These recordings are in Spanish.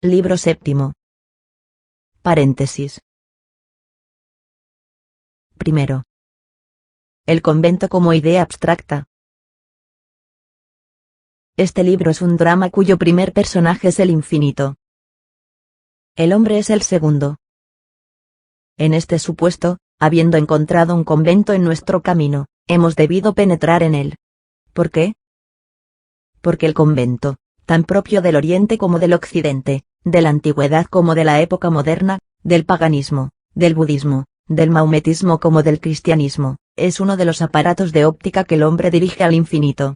Libro séptimo. Paréntesis. Primero. El convento como idea abstracta. Este libro es un drama cuyo primer personaje es el infinito. El hombre es el segundo. En este supuesto, habiendo encontrado un convento en nuestro camino, hemos debido penetrar en él. ¿Por qué? Porque el convento, tan propio del Oriente como del Occidente, de la antigüedad como de la época moderna, del paganismo, del budismo, del maometismo como del cristianismo, es uno de los aparatos de óptica que el hombre dirige al infinito.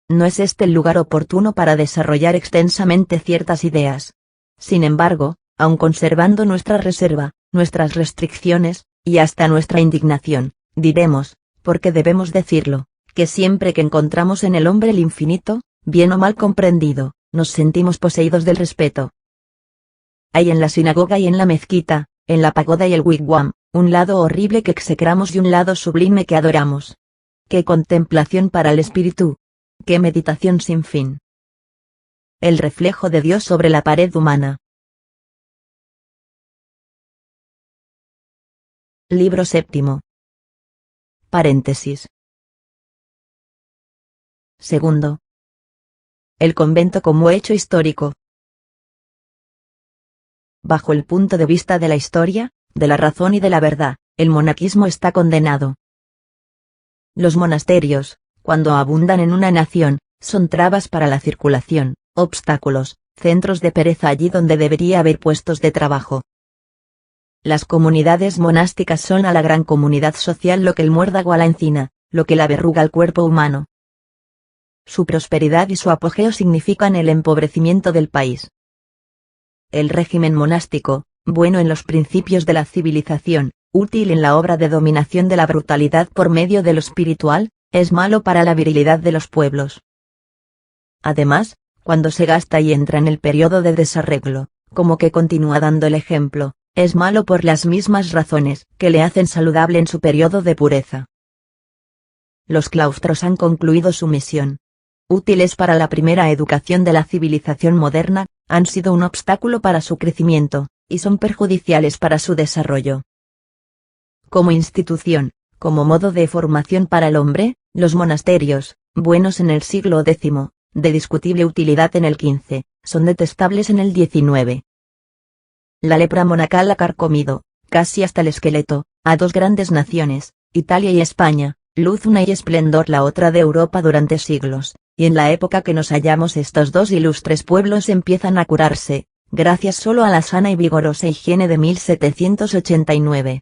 No es este el lugar oportuno para desarrollar extensamente ciertas ideas. Sin embargo, aun conservando nuestra reserva, nuestras restricciones, y hasta nuestra indignación, diremos, porque debemos decirlo, que siempre que encontramos en el hombre el infinito, bien o mal comprendido, nos sentimos poseídos del respeto. Hay en la sinagoga y en la mezquita, en la pagoda y el wigwam, un lado horrible que execramos y un lado sublime que adoramos. ¡Qué contemplación para el espíritu! ¡Qué meditación sin fin! El reflejo de Dios sobre la pared humana. Libro séptimo. Paréntesis. Segundo. El convento como hecho histórico. Bajo el punto de vista de la historia, de la razón y de la verdad, el monaquismo está condenado. Los monasterios, cuando abundan en una nación, son trabas para la circulación, obstáculos, centros de pereza allí donde debería haber puestos de trabajo. Las comunidades monásticas son a la gran comunidad social lo que el muérdago a la encina, lo que la verruga al cuerpo humano. Su prosperidad y su apogeo significan el empobrecimiento del país. El régimen monástico, bueno en los principios de la civilización, útil en la obra de dominación de la brutalidad por medio de lo espiritual, es malo para la virilidad de los pueblos. Además, cuando se gasta y entra en el periodo de desarreglo, como que continúa dando el ejemplo, es malo por las mismas razones que le hacen saludable en su periodo de pureza. Los claustros han concluido su misión. Útiles para la primera educación de la civilización moderna, han sido un obstáculo para su crecimiento, y son perjudiciales para su desarrollo. Como institución, como modo de formación para el hombre, los monasterios, buenos en el siglo X, de discutible utilidad en el XV, son detestables en el XIX. La lepra monacal ha carcomido, casi hasta el esqueleto, a dos grandes naciones, Italia y España, luz una y esplendor la otra de Europa durante siglos, y en la época que nos hallamos estos dos ilustres pueblos empiezan a curarse, gracias solo a la sana y vigorosa higiene de 1789.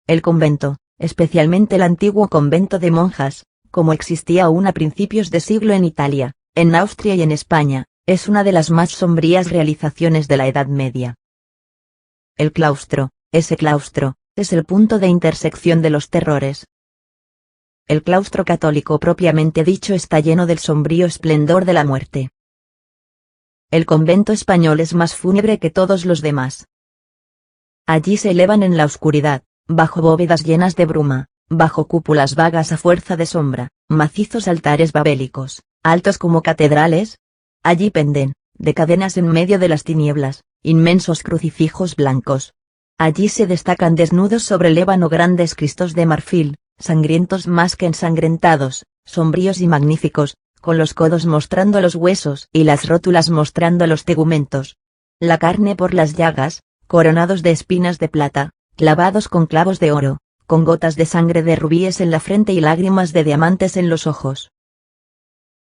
El convento, especialmente el antiguo convento de monjas, como existía aún a principios de siglo en Italia, en Austria y en España, es una de las más sombrías realizaciones de la Edad Media. El claustro, ese claustro, es el punto de intersección de los terrores. El claustro católico propiamente dicho está lleno del sombrío esplendor de la muerte. El convento español es más fúnebre que todos los demás. Allí se elevan en la oscuridad, bajo bóvedas llenas de bruma, bajo cúpulas vagas a fuerza de sombra, macizos altares babélicos, altos como catedrales. Allí penden, de cadenas en medio de las tinieblas, inmensos crucifijos blancos. Allí se destacan desnudos sobre el ébano grandes cristos de marfil, sangrientos más que ensangrentados, sombríos y magníficos, con los codos mostrando los huesos y las rótulas mostrando los tegumentos. La carne por las llagas, coronados de espinas de plata, clavados con clavos de oro, con gotas de sangre de rubíes en la frente y lágrimas de diamantes en los ojos.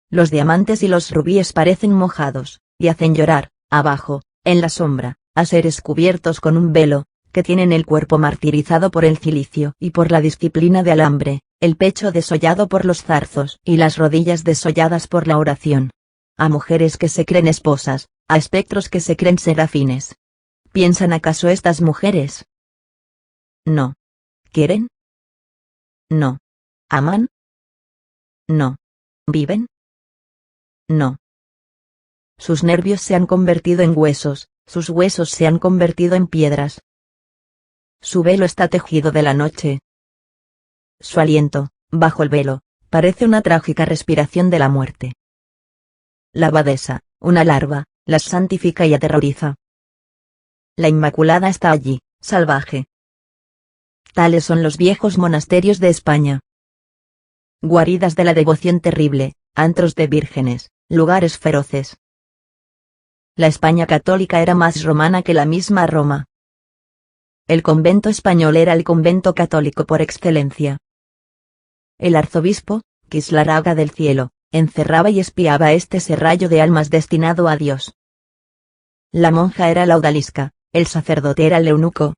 Los diamantes y los rubíes parecen mojados, y hacen llorar, abajo, en la sombra, a seres cubiertos con un velo, que tienen el cuerpo martirizado por el cilicio y por la disciplina de alambre, el pecho desollado por los zarzos y las rodillas desolladas por la oración. A mujeres que se creen esposas, a espectros que se creen serafines. ¿Piensan acaso estas mujeres? No. ¿Quieren? No. ¿Aman? No. ¿Viven? No. Sus nervios se han convertido en huesos, sus huesos se han convertido en piedras. Su velo está tejido de la noche. Su aliento, bajo el velo, parece una trágica respiración de la muerte. La abadesa, una larva, las santifica y aterroriza. La Inmaculada está allí, salvaje. Tales son los viejos monasterios de España. Guaridas de la devoción terrible, antros de vírgenes, lugares feroces. La España católica era más romana que la misma Roma. El convento español era el convento católico por excelencia. El arzobispo, Quislarraga del Cielo, encerraba y espiaba este serrallo de almas destinado a Dios. La monja era la odalisca, el sacerdote era el eunuco.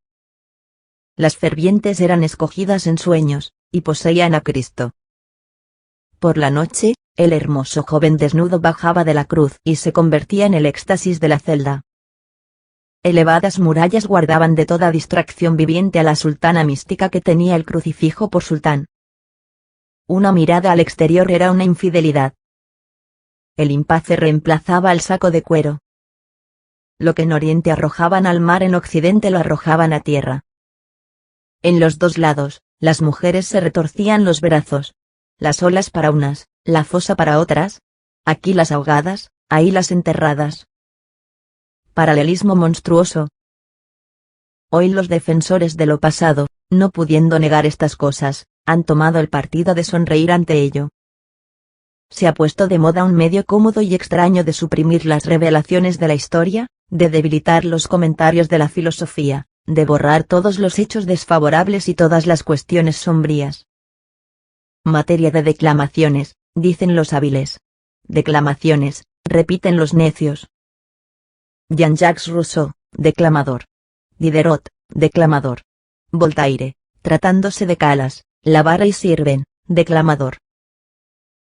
Las fervientes eran escogidas en sueños, y poseían a Cristo. Por la noche, el hermoso joven desnudo bajaba de la cruz y se convertía en el éxtasis de la celda. Elevadas murallas guardaban de toda distracción viviente a la sultana mística que tenía el crucifijo por sultán. Una mirada al exterior era una infidelidad. El impace reemplazaba al saco de cuero. Lo que en Oriente arrojaban al mar en Occidente lo arrojaban a tierra. En los dos lados, las mujeres se retorcían los brazos. Las olas para unas, la fosa para otras. Aquí las ahogadas, ahí las enterradas. Paralelismo monstruoso. Hoy los defensores de lo pasado, no pudiendo negar estas cosas, han tomado el partido de sonreír ante ello. Se ha puesto de moda un medio cómodo y extraño de suprimir las revelaciones de la historia, de debilitar los comentarios de la filosofía, de borrar todos los hechos desfavorables y todas las cuestiones sombrías. Materia de declamaciones, dicen los hábiles. Declamaciones, repiten los necios. Jean-Jacques Rousseau, declamador. Diderot, declamador. Voltaire, tratándose de Calas, Lavara y Sirven, declamador.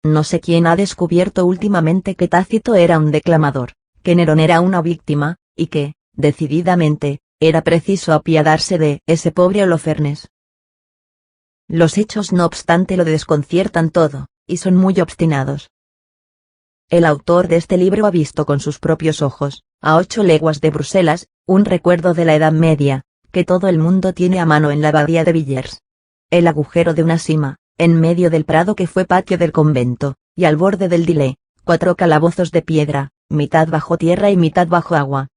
No sé quién ha descubierto últimamente que Tácito era un declamador, que Nerón era una víctima, y que, decididamente, era preciso apiadarse de ese pobre Holofernes. Los hechos no obstante lo desconciertan todo, y son muy obstinados. El autor de este libro ha visto con sus propios ojos, a 8 leguas de Bruselas, un recuerdo de la Edad Media, que todo el mundo tiene a mano en la abadía de Villers. El agujero de una sima, en medio del prado que fue patio del convento, y al borde del Dilé, 4 calabozos de piedra, mitad bajo tierra y mitad bajo agua.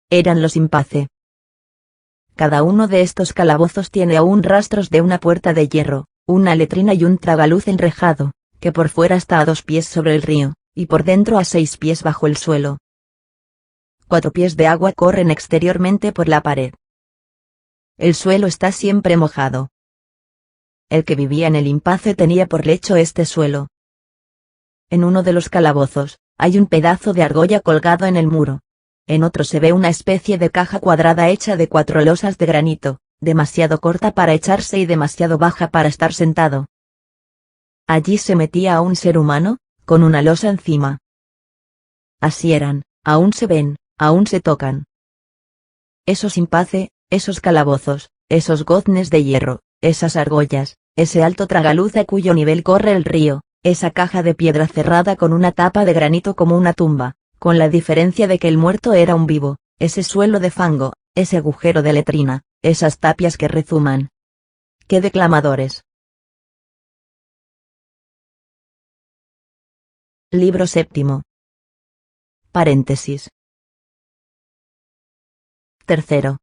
Eran los Impace. Cada uno de estos calabozos tiene aún rastros de una puerta de hierro, una letrina y un tragaluz enrejado, que por fuera está a 2 pies sobre el río, y por dentro a 6 pies bajo el suelo. 4 pies de agua corren exteriormente por la pared. El suelo está siempre mojado. El que vivía en el Impace tenía por lecho este suelo. En uno de los calabozos, hay un pedazo de argolla colgado en el muro. En otro se ve una especie de caja cuadrada hecha de 4 losas de granito, demasiado corta para echarse y demasiado baja para estar sentado. Allí se metía a un ser humano, con una losa encima. Así eran, aún se ven, aún se tocan. Esos Impace, esos calabozos, esos goznes de hierro, esas argollas, ese alto tragaluz a cuyo nivel corre el río, esa caja de piedra cerrada con una tapa de granito como una tumba, con la diferencia de que el muerto era un vivo, ese suelo de fango, ese agujero de letrina, esas tapias que rezuman. ¡Qué declamadores! Libro séptimo. Paréntesis. Tercero.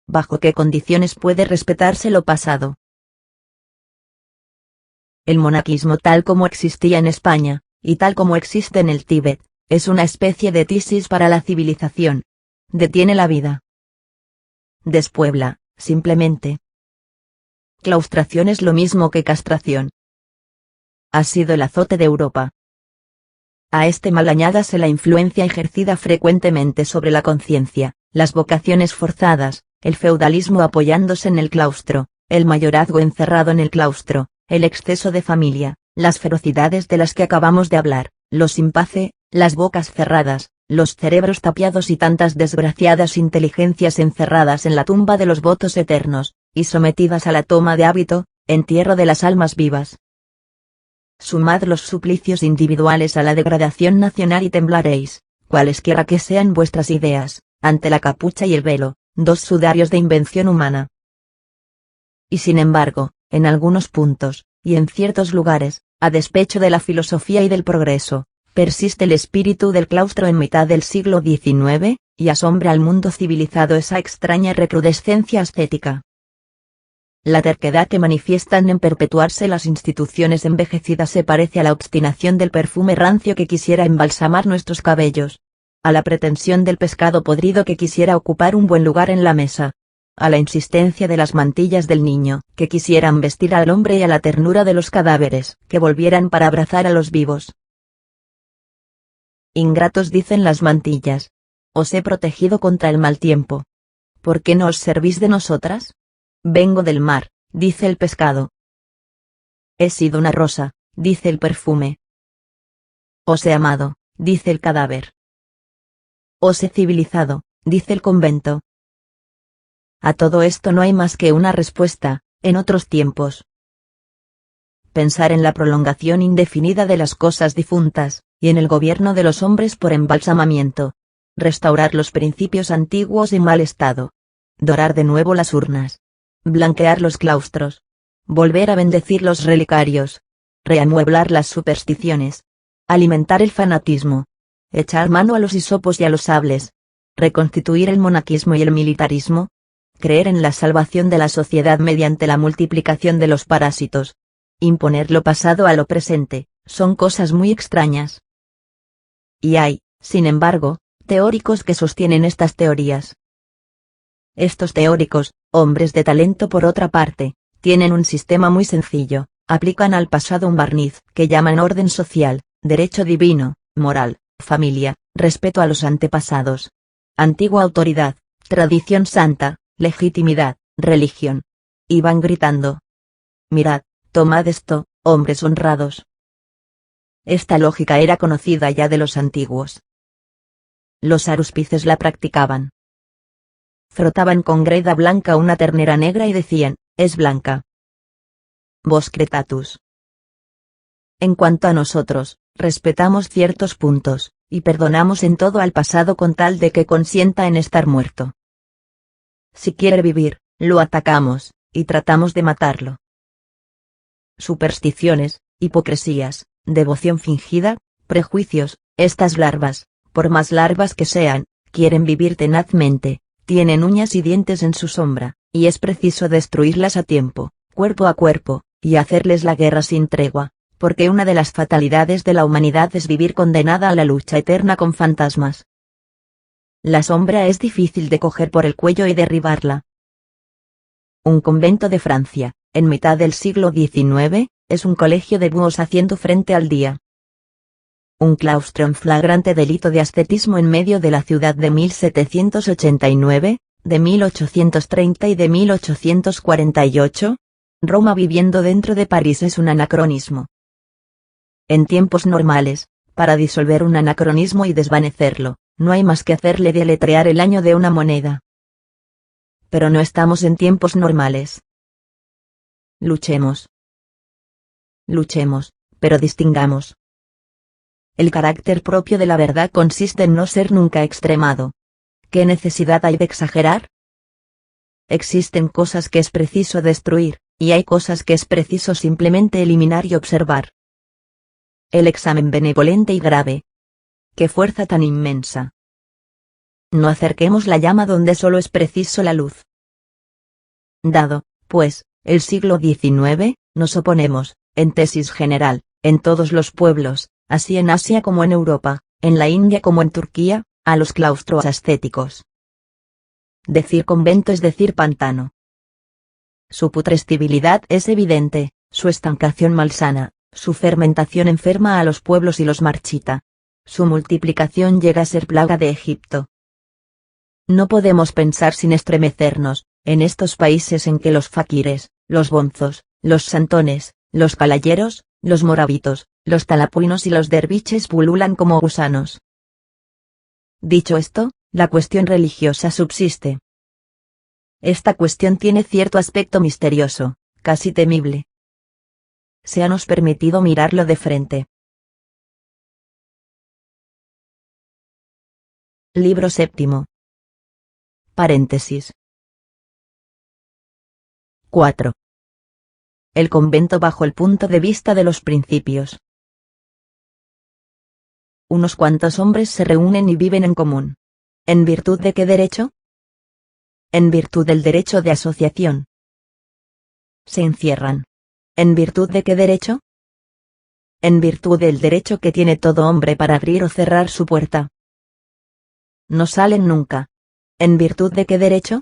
¿Bajo qué condiciones puede respetarse lo pasado? El monaquismo tal como existía en España, y tal como existe en el Tíbet, es una especie de tisis para la civilización. Detiene la vida. Despuebla, simplemente. Claustración es lo mismo que castración. Ha sido el azote de Europa. A este mal añádase la influencia ejercida frecuentemente sobre la conciencia, las vocaciones forzadas, el feudalismo apoyándose en el claustro, el mayorazgo encerrado en el claustro, el exceso de familia, las ferocidades de las que acabamos de hablar, los Impace, las bocas cerradas, los cerebros tapiados y tantas desgraciadas inteligencias encerradas en la tumba de los votos eternos, y sometidas a la toma de hábito, entierro de las almas vivas. Sumad los suplicios individuales a la degradación nacional y temblaréis, cualesquiera que sean vuestras ideas, ante la capucha y el velo, 2 sudarios de invención humana. Y sin embargo, en algunos puntos, y en ciertos lugares, a despecho de la filosofía y del progreso, persiste el espíritu del claustro en mitad del siglo XIX, y asombra al mundo civilizado esa extraña recrudescencia ascética. La terquedad que manifiestan en perpetuarse las instituciones envejecidas se parece a la obstinación del perfume rancio que quisiera embalsamar nuestros cabellos, a la pretensión del pescado podrido que quisiera ocupar un buen lugar en la mesa, a la insistencia de las mantillas del niño, que quisieran vestir al hombre, y a la ternura de los cadáveres, que volvieran para abrazar a los vivos. Ingratos, dicen las mantillas, os he protegido contra el mal tiempo. ¿Por qué no os servís de nosotras? Vengo del mar, dice el pescado. He sido una rosa, dice el perfume. Os he amado, dice el cadáver. Os he civilizado, dice el convento. A todo esto no hay más que una respuesta: en otros tiempos. Pensar en la prolongación indefinida de las cosas difuntas, y en el gobierno de los hombres por embalsamamiento. Restaurar los principios antiguos en mal estado. Dorar de nuevo las urnas. Blanquear los claustros. Volver a bendecir los relicarios. Reamueblar las supersticiones. Alimentar el fanatismo. Echar mano a los hisopos y a los sables. Reconstituir el monaquismo y el militarismo. Creer en la salvación de la sociedad mediante la multiplicación de los parásitos. Imponer lo pasado a lo presente, son cosas muy extrañas. Y hay, sin embargo, teóricos que sostienen estas teorías. Estos teóricos, hombres de talento por otra parte, tienen un sistema muy sencillo: aplican al pasado un barniz que llaman orden social, derecho divino, moral, familia, respeto a los antepasados, antigua autoridad, tradición santa, legitimidad, religión. Y van gritando: mirad, tomad esto, hombres honrados. Esta lógica era conocida ya de los antiguos. Los aruspices la practicaban. Frotaban con greda blanca una ternera negra y decían: es blanca. Vos cretatus. En cuanto a nosotros, respetamos ciertos puntos, y perdonamos en todo al pasado con tal de que consienta en estar muerto. Si quiere vivir, lo atacamos, y tratamos de matarlo. Supersticiones, hipocresías, devoción fingida, prejuicios, estas larvas, por más larvas que sean, quieren vivir tenazmente, tienen uñas y dientes en su sombra, y es preciso destruirlas a tiempo, cuerpo a cuerpo, y hacerles la guerra sin tregua, porque una de las fatalidades de la humanidad es vivir condenada a la lucha eterna con fantasmas. La sombra es difícil de coger por el cuello y derribarla. Un convento de Francia, en mitad del siglo XIX, es un colegio de búhos haciendo frente al día. Un claustro en flagrante delito de ascetismo en medio de la ciudad de 1789, de 1830 y de 1848. Roma viviendo dentro de París es un anacronismo. En tiempos normales, para disolver un anacronismo y desvanecerlo, no hay más que hacerle deletrear el año de una moneda. Pero no estamos en tiempos normales. Luchemos. Luchemos, pero distingamos. El carácter propio de la verdad consiste en no ser nunca extremado. ¿Qué necesidad hay de exagerar? Existen cosas que es preciso destruir, y hay cosas que es preciso simplemente eliminar y observar. El examen benevolente y grave. ¡Qué fuerza tan inmensa! No acerquemos la llama donde solo es preciso la luz. Dado, pues, el siglo XIX, nos oponemos, en tesis general, en todos los pueblos, así en Asia como en Europa, en la India como en Turquía, a los claustros ascéticos. Decir convento es decir pantano. Su putrescibilidad es evidente, su estancación malsana, su fermentación enferma a los pueblos y los marchita. Su multiplicación llega a ser plaga de Egipto. No podemos pensar sin estremecernos, en estos países en que los faquires, los bonzos, los santones, los caballeros, los moravitos, los talapuinos y los derviches pululan como gusanos. Dicho esto, la cuestión religiosa subsiste. Esta cuestión tiene cierto aspecto misterioso, casi temible. Se nos permitido mirarlo de frente. Libro séptimo. Paréntesis. 4. El convento bajo el punto de vista de los principios. unos cuantos hombres se reúnen y viven en común. ¿En virtud de qué derecho? En virtud del derecho de asociación. Se encierran. ¿En virtud de qué derecho? En virtud del derecho que tiene todo hombre para abrir o cerrar su puerta. No salen nunca. ¿En virtud de qué derecho?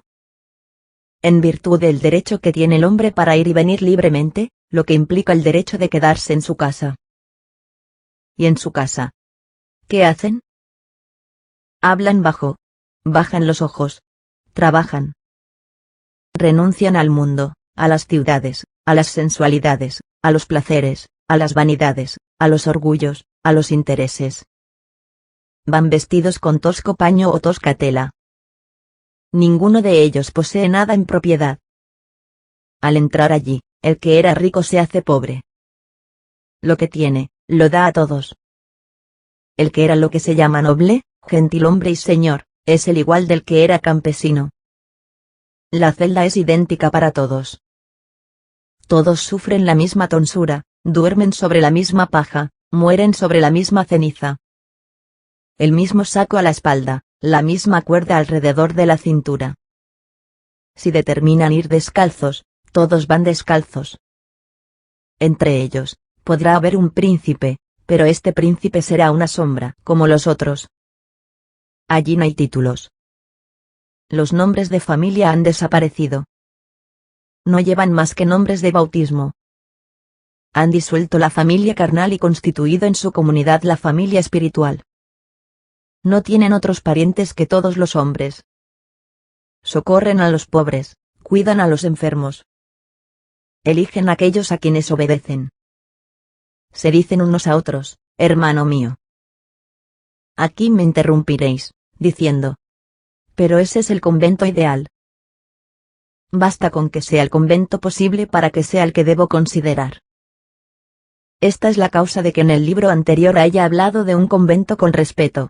En virtud del derecho que tiene el hombre para ir y venir libremente, lo que implica el derecho de quedarse en su casa. ¿Y en su casa? ¿Qué hacen? Hablan bajo. Bajan los ojos. Trabajan. Renuncian al mundo, a las ciudades, a las sensualidades, a los placeres, a las vanidades, a los orgullos, a los intereses. Van vestidos con tosco paño o tosca tela. Ninguno de ellos posee nada en propiedad. Al entrar allí, el que era rico se hace pobre. Lo que tiene, lo da a todos. El que era lo que se llama noble, gentilhombre y señor, es el igual del que era campesino. La celda es idéntica para todos. Todos sufren la misma tonsura, duermen sobre la misma paja, mueren sobre la misma ceniza. El mismo saco a la espalda, la misma cuerda alrededor de la cintura. Si determinan ir descalzos, todos van descalzos. Entre ellos, podrá haber un príncipe, pero este príncipe será una sombra, como los otros. Allí no hay títulos. Los nombres de familia han desaparecido. No llevan más que nombres de bautismo. Han disuelto la familia carnal y constituido en su comunidad la familia espiritual. No tienen otros parientes que todos los hombres. Socorren a los pobres, cuidan a los enfermos. Eligen a aquellos a quienes obedecen. Se dicen unos a otros, hermano mío. Aquí me interrumpiréis, diciendo. Pero ese es el convento ideal. Basta con que sea el convento posible para que sea el que debo considerar. Esta es la causa de que en el libro anterior haya hablado de un convento con respeto.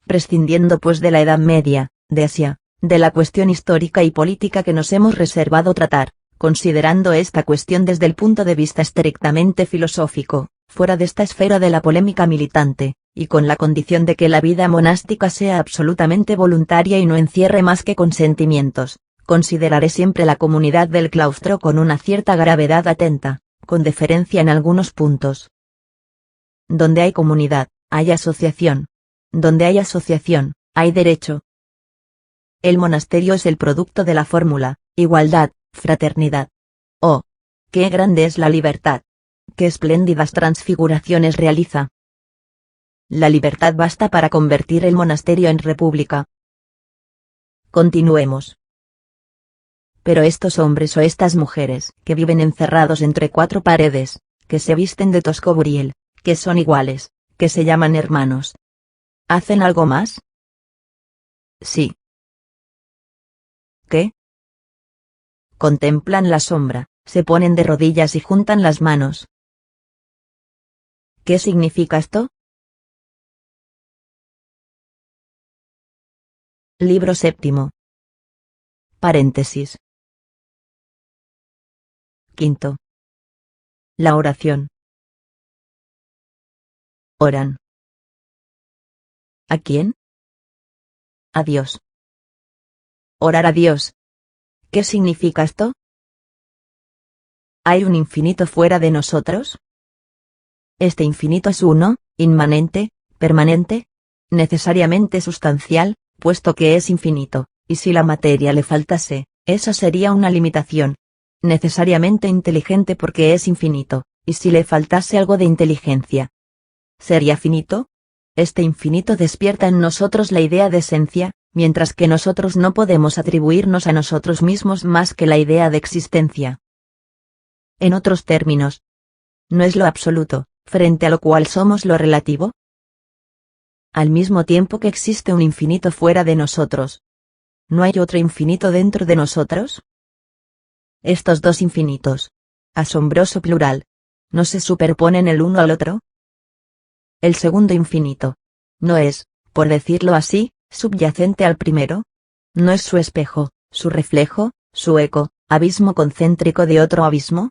Prescindiendo pues de la Edad Media, de Asia, de la cuestión histórica y política que nos hemos reservado tratar, considerando esta cuestión desde el punto de vista estrictamente filosófico, fuera de esta esfera de la polémica militante, y con la condición de que la vida monástica sea absolutamente voluntaria y no encierre más que consentimientos, consideraré siempre la comunidad del claustro con una cierta gravedad atenta, con deferencia en algunos puntos. Donde hay comunidad, hay asociación. Donde hay asociación, hay derecho. El monasterio es el producto de la fórmula, igualdad, fraternidad. ¡Oh! ¡Qué grande es la libertad! ¡Qué espléndidas transfiguraciones realiza! La libertad basta para convertir el monasterio en república. Continuemos. Pero estos hombres o estas mujeres, que viven encerrados entre cuatro paredes, que se visten de tosco buriel, que son iguales, que se llaman hermanos, ¿hacen algo más? Sí. ¿Qué? Contemplan la sombra, se ponen de rodillas y juntan las manos. ¿Qué significa esto? Libro séptimo. Paréntesis. Quinto. La oración. Oran. ¿A quién? A Dios. Orar a Dios. ¿Qué significa esto? ¿Hay un infinito fuera de nosotros? Este infinito es uno, inmanente, permanente, necesariamente sustancial, puesto que es infinito, y si la materia le faltase, esa sería una limitación. Necesariamente inteligente porque es infinito, y si le faltase algo de inteligencia, ¿sería finito? Este infinito despierta en nosotros la idea de esencia, mientras que nosotros no podemos atribuirnos a nosotros mismos más que la idea de existencia. En otros términos, ¿no es lo absoluto, frente a lo cual somos lo relativo? Al mismo tiempo que existe un infinito fuera de nosotros, ¿no hay otro infinito dentro de nosotros? Estos dos infinitos, asombroso plural, ¿no se superponen el uno al otro? El segundo infinito, ¿no es, por decirlo así, subyacente al primero? ¿No es su espejo, su reflejo, su eco, abismo concéntrico de otro abismo?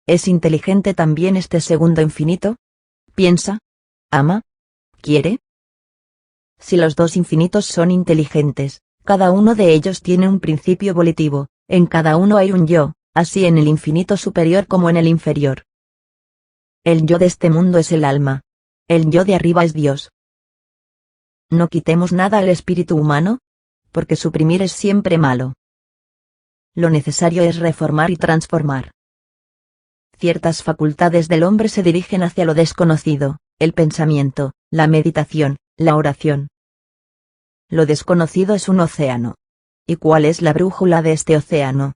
¿Es inteligente también este segundo infinito? ¿Piensa? ¿Ama? quiere? Si los dos infinitos son inteligentes, cada uno de ellos tiene un principio volitivo, en cada uno hay un yo, así en el infinito superior como en el inferior. El yo de este mundo es el alma. El yo de arriba es Dios. No quitemos nada al espíritu humano, porque suprimir es siempre malo. Lo necesario es reformar y transformar. Ciertas facultades del hombre se dirigen hacia lo desconocido, el pensamiento, la meditación, la oración. Lo desconocido es un océano. ¿Y cuál es la brújula de este océano?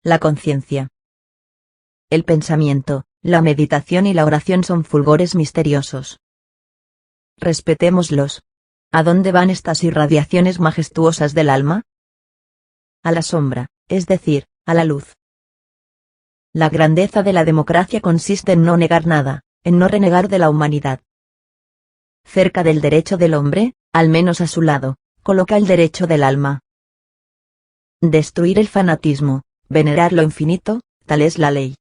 La conciencia. El pensamiento, la meditación y la oración son fulgores misteriosos. Respetémoslos. ¿A dónde van estas irradiaciones majestuosas del alma? A la sombra, es decir, a la luz. La grandeza de la democracia consiste en no negar nada, en no renegar de la humanidad. Cerca del derecho del hombre, al menos a su lado, coloca el derecho del alma. Destruir el fanatismo, venerar lo infinito, tal es la ley.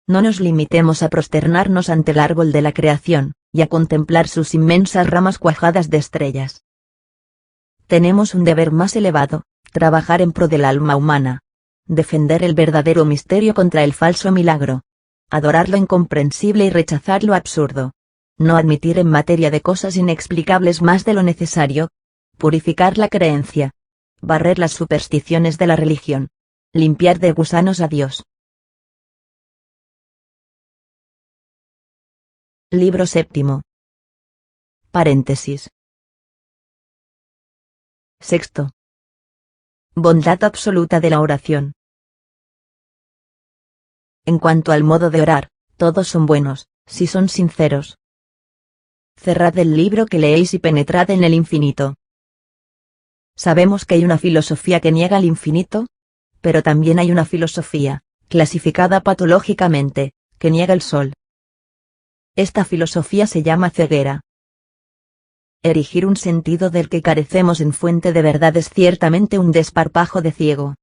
No nos limitemos a prosternarnos ante el árbol de la creación, y a contemplar sus inmensas ramas cuajadas de estrellas. Tenemos un deber más elevado, trabajar en pro del alma humana. Defender el verdadero misterio contra el falso milagro. Adorar lo incomprensible y rechazar lo absurdo. No admitir en materia de cosas inexplicables más de lo necesario. Purificar la creencia. Barrer las supersticiones de la religión. Limpiar de gusanos a Dios. Libro séptimo. Paréntesis. Sexto. Bondad absoluta de la oración. En cuanto al modo de orar, todos son buenos, si son sinceros. Cerrad el libro que leéis y penetrad en el infinito. Sabemos que hay una filosofía que niega el infinito, pero también hay una filosofía, clasificada patológicamente, que niega el sol. Esta filosofía se llama ceguera. Erigir un sentido del que carecemos en fuente de verdad es ciertamente un desparpajo de ciego.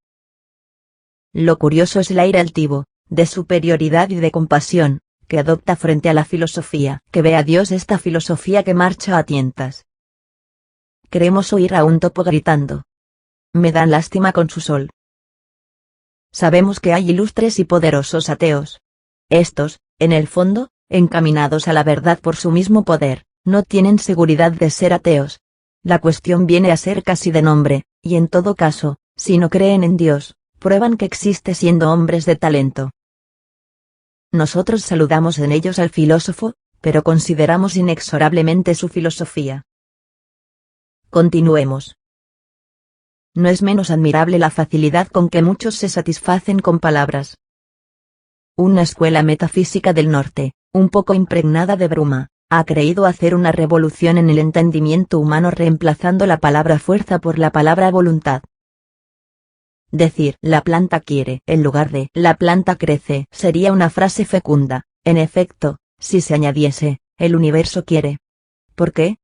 Lo curioso es el aire altivo, de superioridad y de compasión, que adopta frente a la filosofía, que ve a Dios esta filosofía que marcha a tientas. Creemos oír a un topo gritando. Me dan lástima con su sol. Sabemos que hay ilustres y poderosos ateos. Estos, en el fondo, encaminados a la verdad por su mismo poder, no tienen seguridad de ser ateos. La cuestión viene a ser casi de nombre, y en todo caso, si no creen en Dios, prueban que existe siendo hombres de talento. Nosotros saludamos en ellos al filósofo, pero consideramos inexorablemente su filosofía. Continuemos. No es menos admirable la facilidad con que muchos se satisfacen con palabras. Una escuela metafísica del norte, un poco impregnada de bruma, ha creído hacer una revolución en el entendimiento humano reemplazando la palabra fuerza por la palabra voluntad. Decir la planta quiere en lugar de la planta crece sería una frase fecunda, en efecto, si se añadiese, el universo quiere. ¿Por qué?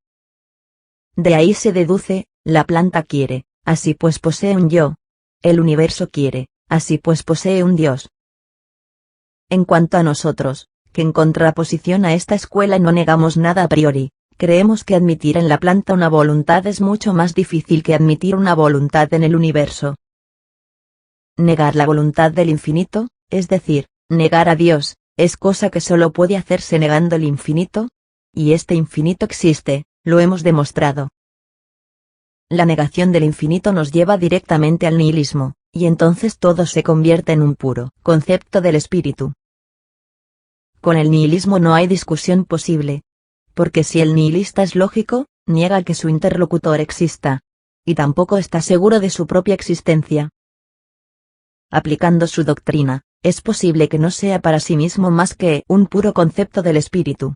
De ahí se deduce, la planta quiere, así pues posee un yo. El universo quiere, así pues posee un Dios. En cuanto a nosotros, que en contraposición a esta escuela no negamos nada a priori, creemos que admitir en la planta una voluntad es mucho más difícil que admitir una voluntad en el universo. Negar la voluntad del infinito, es decir, negar a Dios, es cosa que solo puede hacerse negando el infinito, y este infinito existe, lo hemos demostrado. La negación del infinito nos lleva directamente al nihilismo, y entonces todo se convierte en un puro concepto del espíritu. Con el nihilismo no hay discusión posible. Porque si el nihilista es lógico, niega que su interlocutor exista. Y tampoco está seguro de su propia existencia. Aplicando su doctrina, es posible que no sea para sí mismo más que un puro concepto del espíritu.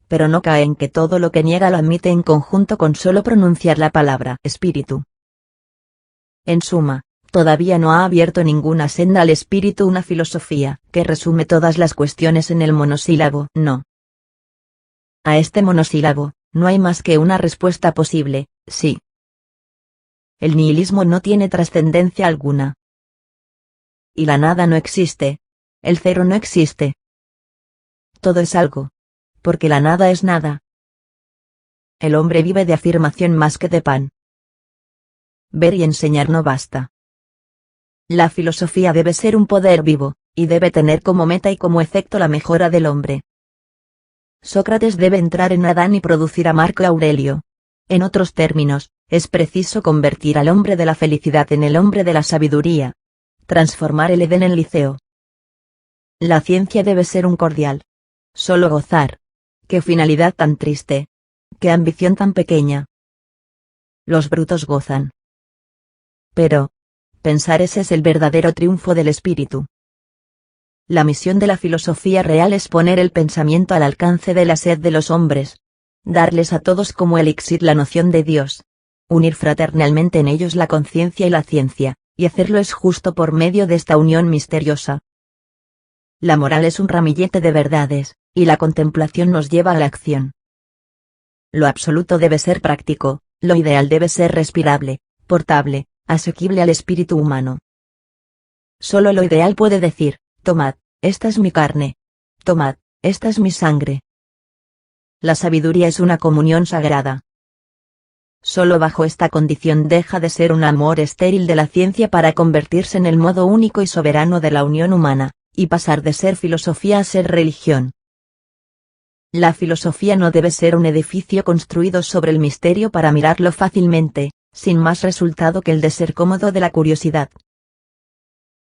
Pero no cae en que todo lo que niega lo admite en conjunto con solo pronunciar la palabra espíritu. En suma, todavía no ha abierto ninguna senda al espíritu una filosofía que resume todas las cuestiones en el monosílabo no. A este monosílabo, no hay más que una respuesta posible, sí. El nihilismo no tiene trascendencia alguna. Y la nada no existe. El cero no existe. Todo es algo. porque la nada es nada. El hombre vive de afirmación más que de pan. Ver y enseñar no basta. La filosofía debe ser un poder vivo, y debe tener como meta y como efecto la mejora del hombre. Sócrates debe entrar en Adán y producir a Marco Aurelio. En otros términos, es preciso convertir al hombre de la felicidad en el hombre de la sabiduría. Transformar el Edén en Liceo. La ciencia debe ser un cordial. Solo gozar. Qué finalidad tan triste. Qué ambición tan pequeña. Los brutos gozan. Pero, pensar ese es el verdadero triunfo del espíritu. La misión de la filosofía real es poner el pensamiento al alcance de la sed de los hombres. Darles a todos como elixir la noción de Dios. Unir fraternalmente en ellos la conciencia y la ciencia, y hacerlo es justo por medio de esta unión misteriosa. La moral es un ramillete de verdades, y la contemplación nos lleva a la acción. Lo absoluto debe ser práctico, lo ideal debe ser respirable, portable, asequible al espíritu humano. Solo lo ideal puede decir: tomad, esta es mi carne. Tomad, esta es mi sangre. La sabiduría es una comunión sagrada. Solo bajo esta condición deja de ser un amor estéril de la ciencia para convertirse en el modo único y soberano de la unión humana, y pasar de ser filosofía a ser religión. La filosofía no debe ser un edificio construido sobre el misterio para mirarlo fácilmente, sin más resultado que el de ser cómodo de la curiosidad.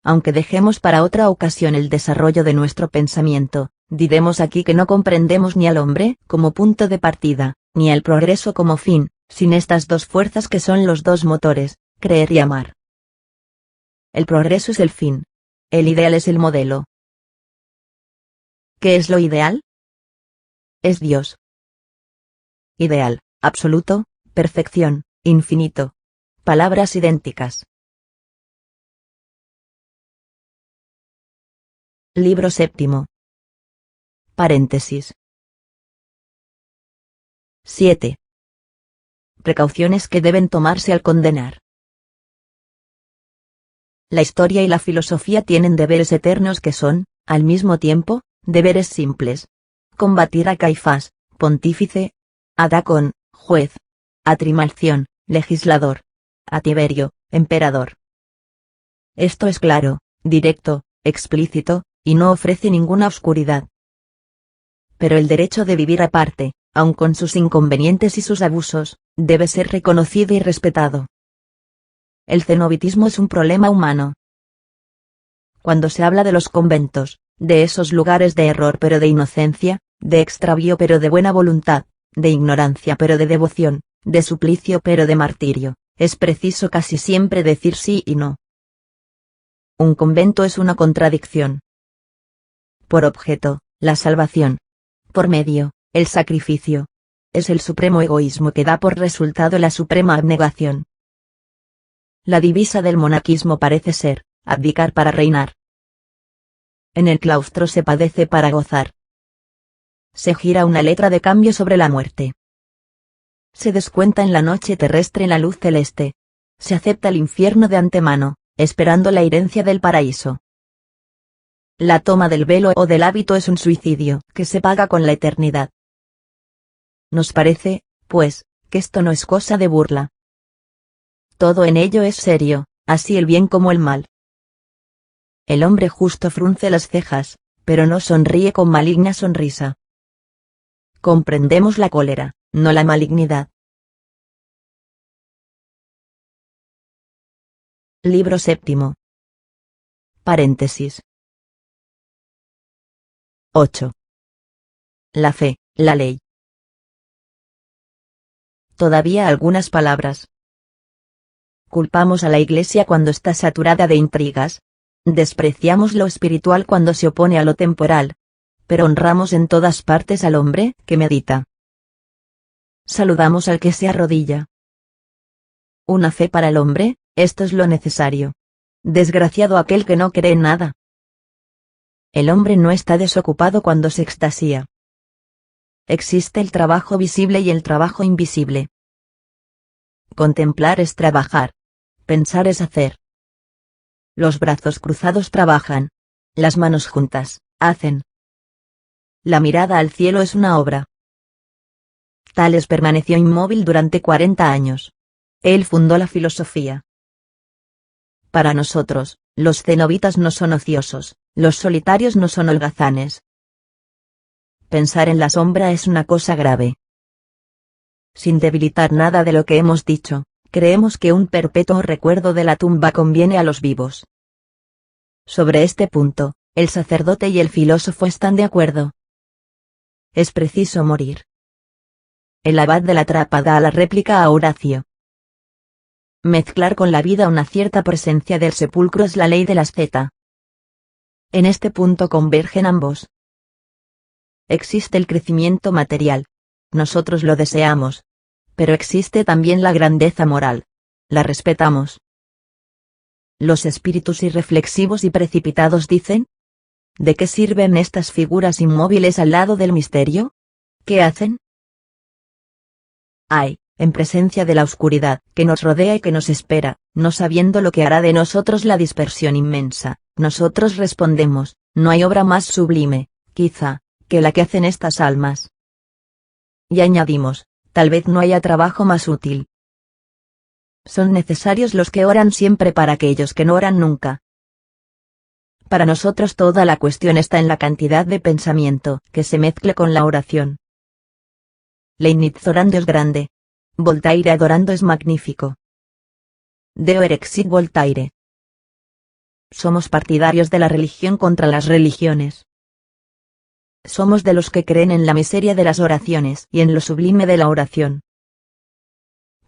Aunque dejemos para otra ocasión el desarrollo de nuestro pensamiento, diremos aquí que no comprendemos ni al hombre como punto de partida, ni al progreso como fin, sin estas dos fuerzas que son los dos motores, creer y amar. El progreso es el fin. El ideal es el modelo. ¿Qué es lo ideal? Es Dios. Ideal, absoluto, perfección, infinito. Palabras idénticas. Libro séptimo. Paréntesis. 7. Precauciones que deben tomarse al condenar. La historia y la filosofía tienen deberes eternos que son, al mismo tiempo, deberes simples. Combatir a Caifás, pontífice; a Dacón, juez; a Trimalción, legislador; a Tiberio, emperador. Esto es claro, directo, explícito, y no ofrece ninguna oscuridad. Pero el derecho de vivir aparte, aun con sus inconvenientes y sus abusos, debe ser reconocido y respetado. El cenobitismo es un problema humano. Cuando se habla de los conventos, de esos lugares de error pero de inocencia, de extravío pero de buena voluntad, de ignorancia pero de devoción, de suplicio pero de martirio, es preciso casi siempre decir sí y no. Un convento es una contradicción. Por objeto, la salvación. Por medio, el sacrificio. Es el supremo egoísmo que da por resultado la suprema abnegación. La divisa del monaquismo parece ser: abdicar para reinar. En el claustro se padece para gozar. Se gira una letra de cambio sobre la muerte. Se descuenta en la noche terrestre en la luz celeste. Se acepta el infierno de antemano, esperando la herencia del paraíso. La toma del velo o del hábito es un suicidio que se paga con la eternidad. Nos parece, pues, que esto no es cosa de burla. Todo en ello es serio, así el bien como el mal. El hombre justo frunce las cejas, pero no sonríe con maligna sonrisa. Comprendemos la cólera, no la malignidad. Libro séptimo. Paréntesis. 8. La fe, la ley. Todavía algunas palabras. Culpamos a la Iglesia cuando está saturada de intrigas. Despreciamos lo espiritual cuando se opone a lo temporal. Pero honramos en todas partes al hombre que medita. Saludamos al que se arrodilla. Una fe para el hombre, esto es lo necesario. Desgraciado aquel que no cree en nada. El hombre no está desocupado cuando se extasía. Existe el trabajo visible y el trabajo invisible. Contemplar es trabajar. Pensar es hacer. Los brazos cruzados trabajan. Las manos juntas, hacen. la mirada al cielo es una obra. Tales permaneció inmóvil durante 40 años. Él fundó la filosofía. Para nosotros, los cenobitas no son ociosos, los solitarios no son holgazanes. Pensar en la sombra es una cosa grave. Sin debilitar nada de lo que hemos dicho, creemos que un perpetuo recuerdo de la tumba conviene a los vivos. Sobre este punto, el sacerdote y el filósofo están de acuerdo. Es preciso morir. El abad de la Trapa da la réplica a Horacio. Mezclar con la vida una cierta presencia del sepulcro es la ley de las Z. En este punto convergen ambos. Existe el crecimiento material. Nosotros lo deseamos. Pero existe también la grandeza moral. La respetamos. Los espíritus irreflexivos y precipitados dicen: ¿de qué sirven estas figuras inmóviles al lado del misterio? ¿Qué hacen? Ay, en presencia de la oscuridad que nos rodea y que nos espera, no sabiendo lo que hará de nosotros la dispersión inmensa, nosotros respondemos: no hay obra más sublime, quizá, que la que hacen estas almas. Y añadimos: tal vez no haya trabajo más útil. Son necesarios los que oran siempre para aquellos que no oran nunca. Para nosotros toda la cuestión está en la cantidad de pensamiento que se mezcle con la oración. Leibniz orando es grande. Voltaire adorando es magnífico. Deo erexit Voltaire. Somos partidarios de la religión contra las religiones. Somos de los que creen en la miseria de las oraciones y en lo sublime de la oración.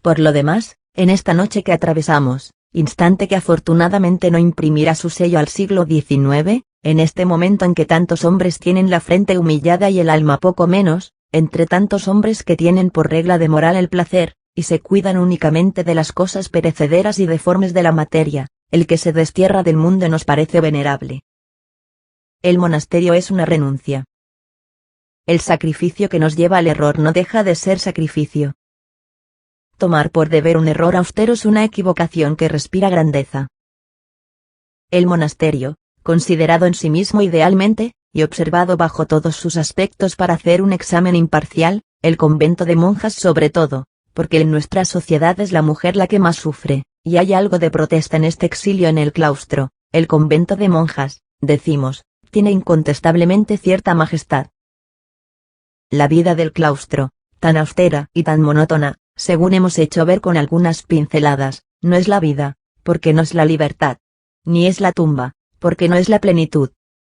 Por lo demás, en esta noche que atravesamos, instante que afortunadamente no imprimirá su sello al siglo XIX, en este momento en que tantos hombres tienen la frente humillada y el alma poco menos, entre tantos hombres que tienen por regla de moral el placer, y se cuidan únicamente de las cosas perecederas y deformes de la materia, el que se destierra del mundo nos parece venerable. El monasterio es una renuncia. El sacrificio que nos lleva al error no deja de ser sacrificio. Tomar por deber un error austero es una equivocación que respira grandeza. El monasterio, considerado en sí mismo idealmente, y observado bajo todos sus aspectos para hacer un examen imparcial, el convento de monjas sobre todo, porque en nuestra sociedad es la mujer la que más sufre, y hay algo de protesta en este exilio en el claustro, el convento de monjas, decimos, tiene incontestablemente cierta majestad. La vida del claustro, tan austera y tan monótona, según hemos hecho ver con algunas pinceladas, no es la vida, porque no es la libertad. Ni es la tumba, porque no es la plenitud.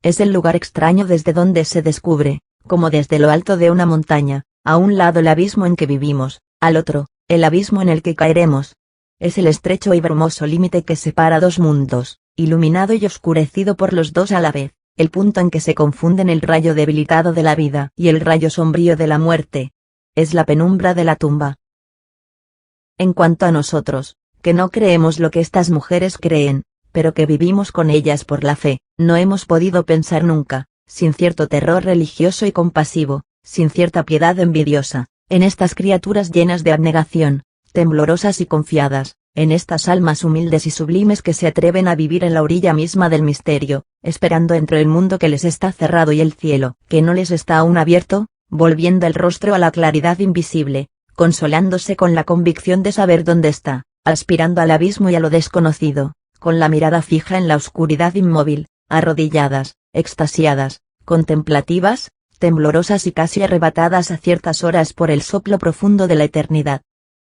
Es el lugar extraño desde donde se descubre, como desde lo alto de una montaña, a un lado el abismo en que vivimos, al otro, el abismo en el que caeremos. Es el estrecho y brumoso límite que separa dos mundos, iluminado y oscurecido por los dos a la vez, el punto en que se confunden el rayo debilitado de la vida y el rayo sombrío de la muerte. Es la penumbra de la tumba. En cuanto a nosotros, que no creemos lo que estas mujeres creen, pero que vivimos con ellas por la fe, no hemos podido pensar nunca, sin cierto terror religioso y compasivo, sin cierta piedad envidiosa, en estas criaturas llenas de abnegación, temblorosas y confiadas, en estas almas humildes y sublimes que se atreven a vivir en la orilla misma del misterio, esperando entre el mundo que les está cerrado y el cielo, que no les está aún abierto, volviendo el rostro a la claridad invisible, consolándose con la convicción de saber dónde está, aspirando al abismo y a lo desconocido, con la mirada fija en la oscuridad inmóvil, arrodilladas, extasiadas, contemplativas, temblorosas y casi arrebatadas a ciertas horas por el soplo profundo de la eternidad.